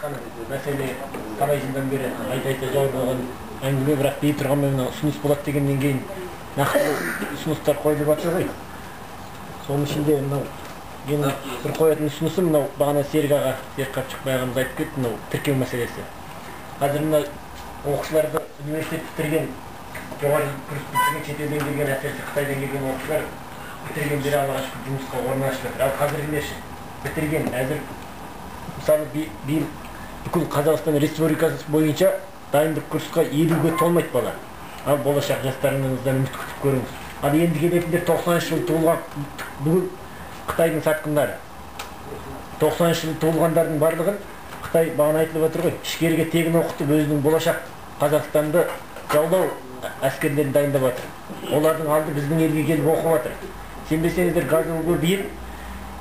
жатқан мәселе талай жылдан бері айта жауап болған әңгіме, бірақ дей тұрғанмен ұсыныс болады дегеннен кейін нақты ұсыныстар қойылып жатыр ғой. Соның ішінде менің бір қоятын ұсынысым бағана Серік аға, Қапшықбай ағамыз айтып кетті, тіркеу мәселесі. Қазір оқушыларды университет бітірген, жоғары курс бітірген, шетелден келген, әсіресе Қытайдан келген оқушылар бітірген бері Аллаға шүкір жұмысқа орналасып жатыр. Ал қазіргілерші бітірген, әзір мысалы биыл бүкіл Қазақстан Республикасы бойынша дайындық курсқа 50-ге толмайды бала. Ал болашақ жастарыңыздан үміт күтіп көріңіз. Ал енді келетіндер 90 жыл туылған бүгін Қытайдың сатқындары. 90 жыл туылғандардың барлығын Қытай бағана айтылып отыр ғой, ішкерге тегін оқытып, өзінің болашақ Қазақстанды жаулау әскерлерін дайындап жатыр. Олардың алды біздің елге келіп оқып жатыр. Сенбесеңіздер, қазіргі биыл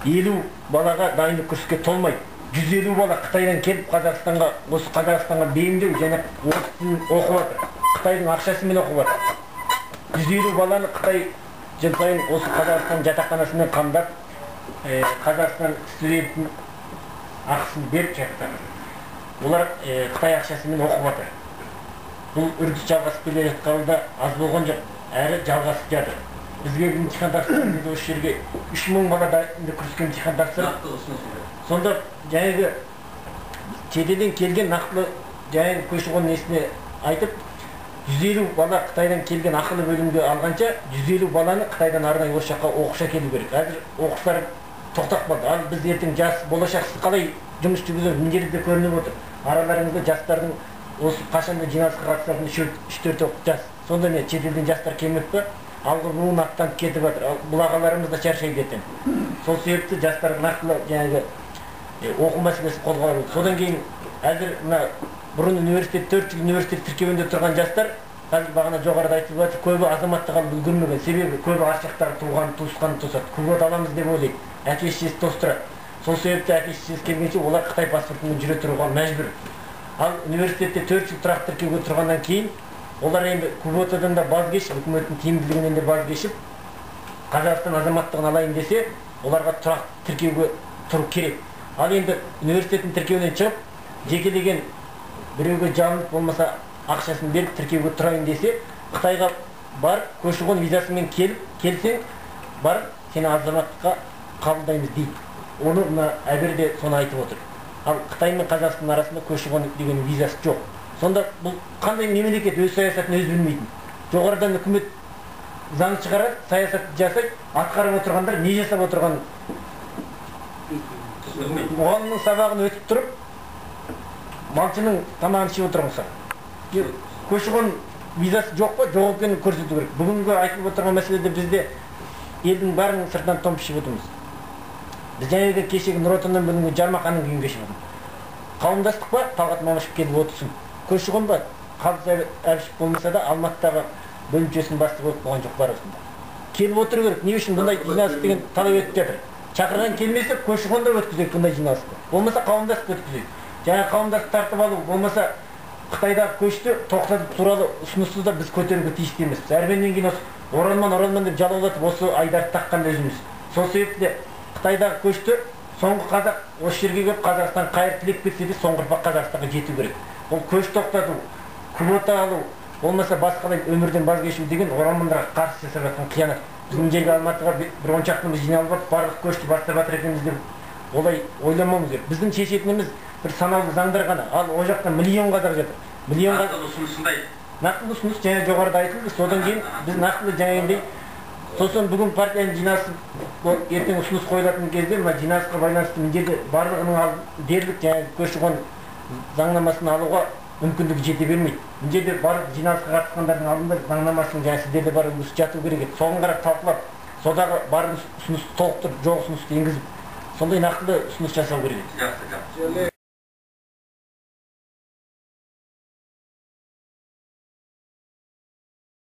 50 балаға дайындық курске толмайды. 150 бала Қытайдан келіп Қазақстанға, осы Қазақстанға бейімдеу және орыс тілін оқып жатыр. Қытайдың ақшасымен оқып жатыр. 150 баланы Қытай жыл сайын осы Қазақстан жатақханасымен қамдап, Қазақстан студентінің ақысын беріп жатыр. Олар Қытай ақшасымен оқып жатыр. Бұл үрдіс жалғасып келе жатқанында аз болған жоқ, әрі жалғасып жатыр. Бізге емтихан тапсырып, осы жерге 3000 бала дайындық курсқа емтихан тапсырып. Сонда жаңағы шетелден келген нақтылы жаңағы көші-қон несіне айтып, 150 бала Қытайдан келген ақылы бөлімге алғанша, 150 баланы Қытайдан арнайы осы жаққа оқуша келу керек. Қазір оқушылар тоқтап қалды. Ал біз ертең жас болашақсыз қалай жұмыс жүргізіп міндетті көрініп отыр. Араларыңызда жастардың осы қашанда жиналысқа қатысатын 3-4 жас. Сонда не шетелден жастар келмек пе? Алғы буын аттанып кетіп жатыр. Бұл ағаларымыз да шаршайды ертең. Сол себепті жастар нақтылы жаңағы оқу мәселесі қолға алынды. Содан кейін әзір бұрын университет 4 жыл университет тіркеуінде тұрған жастар қазір бағана жоғарыда айтылып жатыр, көбі азаматтық алып үлгермеген. Себебі көбі аршақтары туған, туысқанын тосады. Квот аламыз деп ойлайды. Әке-шешесі тостырады. Сол себепті әке-шешесі келгенше олар Қытай паспортымен жүре тұруға мәжбүр. Ал университетте 4 жыл тұрақты тіркеуге тұрғаннан кейін олар енді квотадан да баз кешіп, үкіметтің тиімділігінен де баз кешіп, Қазақстан азаматтығын алайын десе, оларға тұрақты тіркеуге тұру керек. Ал енді университеттің тіркеуінен шығып, жекелеген біреуге жалынып болмаса ақшасын беріп тіркеуге тұрайын десе, Қытайға бар, көші-қон визасымен келсең, бар, сені азаматтыққа қабылдаймыз дейді. Оны әберде соны айтып отыр. Ал Қытай мен Қазақстан арасында көші-қон деген визасы жоқ. Сонда бұл қандай мемлекет өз саясатын өз білмейтін. Жоғарыдан үкімет заң шығарады, саясатты жасайды, атқарып отырғандар не жасап отырған? Мұғалімнің сабағын өтіп тұрып, малшының тамағын ішіп отырған. Көші-қон визасы жоқ па? Жоқ екенін көрсету керек. Бүгінгі айтылып отырған мәселеде бізде елдің бәрінің сыртынан томп ішіп отырмыз. Біз жаңағы кешегі Нұр Отаннан бүгінгі Жармақанның күйін кешіп отырмыз. Қауымдастық па? Талғат Мамашев келіп отырсын. Көші-қон ба? Қабыл Әбішев болмаса да Алматыдағы бөлімшесінің бастығы болып болған жоқ бар осында. Келіп отыру керек. Не үшін бұндай жиналыс деген талап етіп жатыр? Шақырған келмесе көші-қонда өткізейік бұндай жиналысты. Болмаса қауымдастық өткізейік. Жаңа қауымдастық тартып алу, болмаса Қытайдағы көшті тоқтатып туралы ұсынысты да біз көтеруге тиісті емеспіз. Әрменнен кейін оралман деп жалаулатып осы айдарды таққан өзіміз. Сол себепті Қытайдағы көшті соңғы қазақ осы жерге келіп Қазақстан қайыр тілеп кетсе де соңғы ұрпақ Қазақстанға жету керек. Ол көш тоқтату, квота алу, болмаса басқалай өмірден баз кешу деген оралмандарға қарсы жасап жатқан қиянат. Біздің жерге Алматыға бір 10 шақтымыз жиналып алып барлық көшті бастап жатыр екенбіз деп олай ойламауымыз керек. Біздің шешетініміз бір санаулы заңдар ғана. Ал о жақта миллион қазақ жатыр. Миллионға нақтылы ұсыныс жаңа жоғарыда айтылды. Содан кейін біз нақтылы жаңағындай сосын бүгін партияның жиналысы ертең ұсыныс қойылатын кезде мына жиналысқа байланысты міндеті барлығының дерлік жаңағы көші-қон заңнамасын алуға мүмкіндігі жете бермейді. Мына жерде барлық жиналысқа қатысқандардың алдында заңнамасының жаңағы сіздерде бар үлгісі жату керек еді. Соған қарап талқылап, содағы бар ұсынысты толықтырып, жоқ ұсынысты енгізіп, сондай нақтылы ұсыныс жасау керек еді.